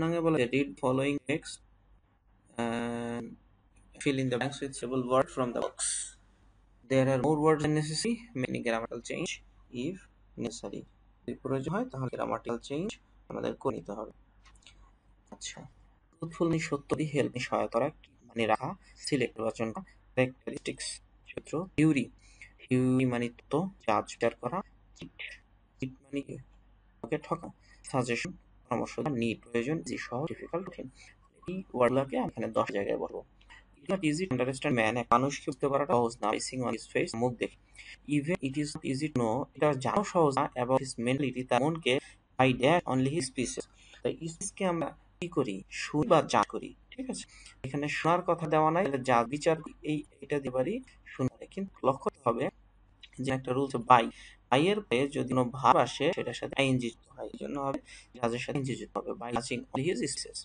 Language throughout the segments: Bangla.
নাঙ্গে বলে read following text and fill in the blanks with several words from the box. There are more words than necessary. Many grammatical change if necessary. যদি প্রয়োজন হয় তাহলে grammatical change আমাদের করে নিতে হবে। আচ্ছা, ট্রুথফুল মানে সত্যি, হেল্প মানে সহায়তা করা, মানে রাখা, সিলেক্ট নির্বাচন করা, ক্যারেক্টারিস্টিক্স সূত্র, থিওরি মানে তত্ত্ব, জাজ বিচার করা, চিট মানে কাউকে ঠকা, সাজেশন পরামর্শ দেওয়া, নিড প্রয়োজন, ইজি সহজ, ডিফিকাল্ট কঠিন। এই ওয়ার্ডগুলোকে আমি এখানে 10 জায়গায় বলবো। It not easy to understand man, এক মানুষকে বুঝতে পারাটা সহজ না, বেসিং অন হিজ ফেস, মুখ দেখে। Even it is not easy to know, এটা জানাও সহজ না, অ্যাবাউট হিজ মেন্টালিটি, তার মনকে, by that only his speeches. তাই স্পিচকে আমরা কি করি, শুনি বা জাজ করি, ঠিক আছে। এখানে শোনার কথা দেওয়া নাই, জাজ বিচার এটা দিতে পারি শুনতে, কিন্তু লক্ষ্য করতে হবে যে একটা রুলস বাই, বাই এর পরে যদি কোনো ভাব আসে সেটার সাথে আইএনজি যুক্ত হয়, এই জন্য হবে জাজের সাথে আইএনজি যুক্ত হবে, বাই জাজিং only his speeches.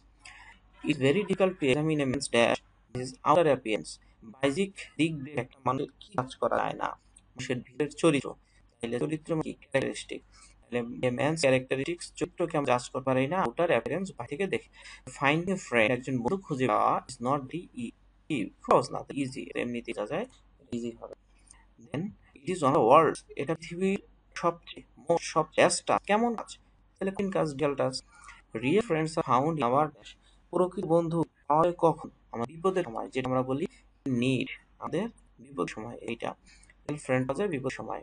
It's very difficult to examine a man's dash his outer appearance. বাহ্যিক দিক দিয়ে একটা মানুষের কি কাজ করা যায় না, মানুষের ভিতরের চরিত্র, তাহলে চরিত্র মানে কি, ক্যারেক্টারিস্টিক। তাহলে ম্যানস ক্যারেক্টারিস্টিক্স, চরিত্রকে আমরা জাজ করতে পারি না আউটার অ্যাপিয়ারেন্স, বাইরে থেকে দেখে। ফাইন্ড এ ফ্রেন্ড, একজন বন্ধু খুঁজে পাওয়া, ইজ নট দি সহজ না, ইজি, এমনিতেই যা যায় ইজি হবে। Then it is on the world, এটা পৃথিবীর সবচেয়ে বেস্ট কেমন কাজ, তাহলে কোন কাজ, ডিয়াল টাচ। Real friends are found in our dash, প্রকৃত বন্ধু পাওয়া যায় কখন, আমার বিপদের সময়, যেটা আমরা বলি নিড, আমাদের বিপদ সময়, এইটা রিয়েল ফ্রেন্ড পাওয়া যায় বিপদ সময়।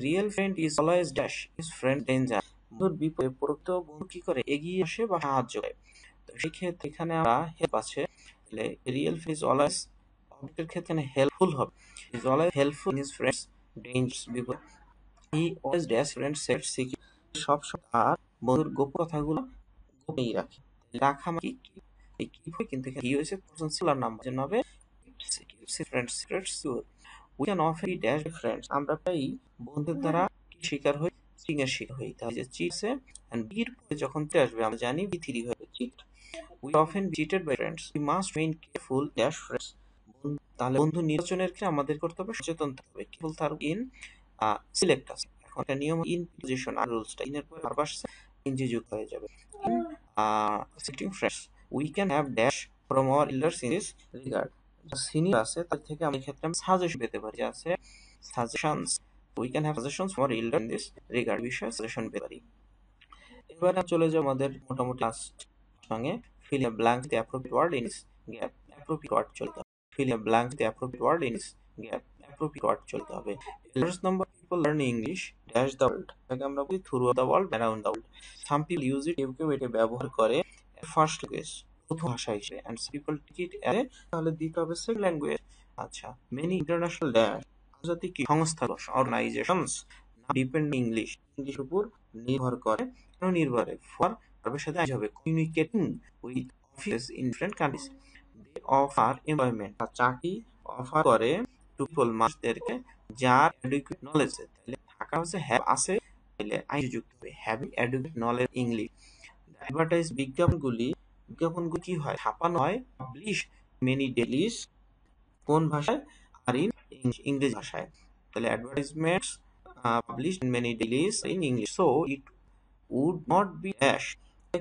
Real friend is always dash is friend danger, বন্ধুর বিপদে প্রকৃত বন্ধু কি করে, এগিয়ে আসে বা সাহায্য করে। তো সেই ক্ষেত্রে এখানে আমরা হেল্প আছে, তাহলে রিয়েল ফ্রেন্ড ইজ অলওয়েজ, অবজেক্টের ক্ষেত্রে হেল্পফুল হবে, is always helpful in his friends dangers, বিপদ। He always dash friends set secret, সব সময় তার বন্ধুর গোপন কথাগুলো গোপনেই রাখে। রাখা মানে কি, এই কি হয়, কিন্তু এখানে কি হয়েছে, পারসন সিঙ্গুলার নাম্বার, জন্য হবে friends secrets sure. We can often be dash friends, আমরা প্রায়ই বন্ধুদের দ্বারা কি শিকার হই, চিটিং এর শিকার হই। তাহলে যে চিটসে এন্ড বির পরে যখন তে আসবে আমরা জানি বি থ্রি হবে cheat. We often be cheated by friends, we must main careful dash friends. তাহলে বন্ধু নির্বাচনের ক্ষেত্রে আমাদের করতে হবে সচেতন থাকতে হবে, কেবল তার ইন সিলেক্ট আছে। এখন একটা নিয়ম, ইন পজিশন আর রুলসটা, ইনের পরে ভার্ব আসছে, ইনজি যুক্ত হয়ে যাবে। In sitting friends, we can have dash from our elders in this regard, senior আছে তার থেকে আমি ক্ষেত্রে আমি সাজেশন পেতে পারি, যে আছে suggestions, we can have suggestions for elder in this regard, বিষয়ে সাজেশন পেতে পারি। এবার চলে যাও আমাদের মোটামুটি লাস্ট সঙ্গে, fill a blank the appropriate word in this gap, appropriate word চলতে হবে, fill a blank the appropriate word in this gap, appropriate word চলতে হবে। Large number people learn English dash the world, এটাকে আমরা বলি through the world, around the world. Some people use it, কেউ কেউ এটা ব্যবহার করে ফার্স্ট ল্যাঙ্গুয়েজ, প্রথম ভাষা হিসেবে, and people take it as, তাহলে দিতে হবে সেকেন্ড ল্যাঙ্গুয়েজ। আচ্ছা, মেনি ইন্টারন্যাশনাল ড্যাশ, আন্তর্জাতিক সংস্থা অর্গানাইজেশনস ডিপেন্ড ইংলিশ, ইংলিশ উপর নির্ভর করে, কেন নির্ভর করে, ফর ভার্বের সাথে আইজ হবে, communicating with office in different countries, they offer employment, চাকরি অফার করে টু পিপল মানুষদেরকে, যার অ্যাডুকুয়েট নলেজ, তাহলে থাকা হচ্ছে হ্যাভ আছে, তাহলে আইজ যুক্ত হবে, having adequate knowledge English. Advertise বিজ্ঞাপনগুলি কি হয়, ছাপানো হয়, পাবলিশ মেনি ডেইলিস, কোন ভাষায়, আর ইন ইংরেজি ভাষায়। তাহলে advertisements published in many dailies in English, so it would not be rash,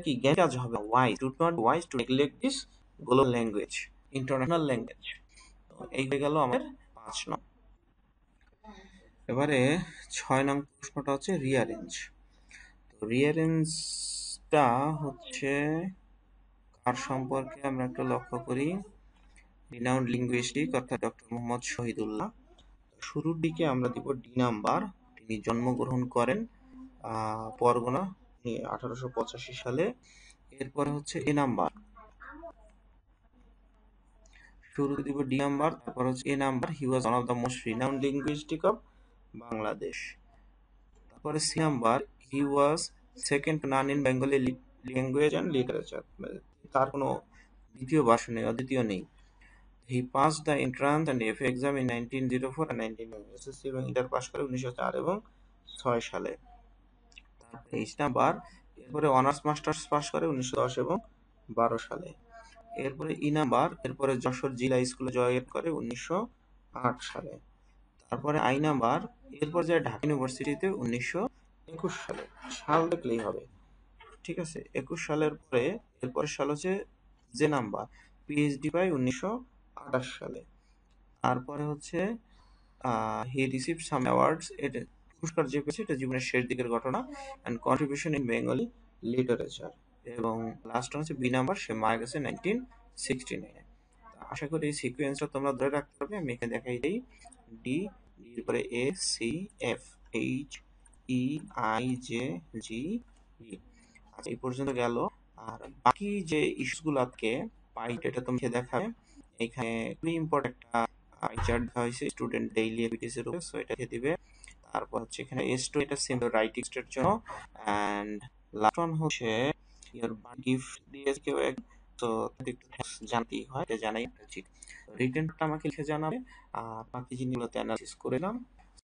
কি জ্ঞান কাজ হবে wise, would not be wise to neglect this global language, international language। তো এই হয়ে গেল আমাদের 5 নং। এবারে 6 নং প্রশ্নটা হচ্ছে রিয়ারেঞ্জ। তো রিয়ারেঞ্জটা হচ্ছে কার সম্পর্কে আমরা একটু লক্ষ্য করি, রিনাউন্ড লিঙ্গুইস্টিক অর্থাৎ ডক্টর মোহাম্মদ শহীদুল্লাহ। শুরুর দিকে আমরা দিব ডি নাম্বার, তিনি জন্মগ্রহণ করেন পরগনা 1885 সালে। এরপরে হচ্ছে এ নাম্বার, শুরুতে দিব ডি নাম্বার, তারপর হচ্ছে A number, he was one of the most renowned linguistic of Bangladesh. তারপরে C number, he was second to none in Bengali language and literature, তার কোনো দ্বিতীয় ভাষা নেই, অদ্বিতীয় নেই। He pass the entrance and FA exam in 1904 and 1909, SSC এবং ইন্টার পাস করে 1904 এবং 6 সালে। তারপরে এইচ নাম্বার, এরপরে অনার্স মাস্টার্স পাস করে 1910 এবং 12 সালে। এরপরে ই নাম্বার, এরপরে যশোর জিলা স্কুলে জয়েন করে 1908 সালে। তারপরে আই নাম্বার, এরপর যায় ঢাকা ইউনিভার্সিটিতে 1921 সালে, সাল দেখলেই হবে। ঠিক আছে। 21 সালের পরে এরপরের সাল হচ্ছে যে নাম্বার, পিএইচডি পায় 1928 সালে। তারপরে হচ্ছে হি রিসিভড সাম অ্যাওয়ার্ডস, এটা পুরস্কার যে পেয়েছে এটা জীবনের শেষ দিকের ঘটনা, and contribution in Bengali literature. এবং লাস্ট হচ্ছে বি নাম্বার, সে মারা গেছে 1969। আশা করি এই সিকোয়েন্সটা তোমরা ধরে রাখতে পারবে। আমি এখানে দেখাই দিই। ডি, ডির পরে A, C, F, H, E, I, J, G, E. আচ্ছা, এই পর্যন্ত গেল। আর বাকি যে ইস্যুগুলোকে পাই এটা তোমাকে দেখাবে। এখানে খুবই ইম্পর্টেন্ট একটা পাই চার্ট দেওয়া হয়েছে স্টুডেন্ট ডেইলি অ্যাক্টিভিটিস এর উপরে, সো এটা দিয়ে দিবে। তারপর হচ্ছে এখানে এস টু, এটা সিম্পল রাইটিং এর জন্য। এন্ড লাস্ট ওয়ান হচ্ছে ইয়ার গিফট দিয়েছে কেউ এক, তো একটু থ্যাঙ্কস জানতেই হয়, এটা জানাই উচিত। রিটেনটা আমাকে লিখে জানাবে, আর বাকি জিনিসগুলোতে অ্যানালাইসিস করে নাও।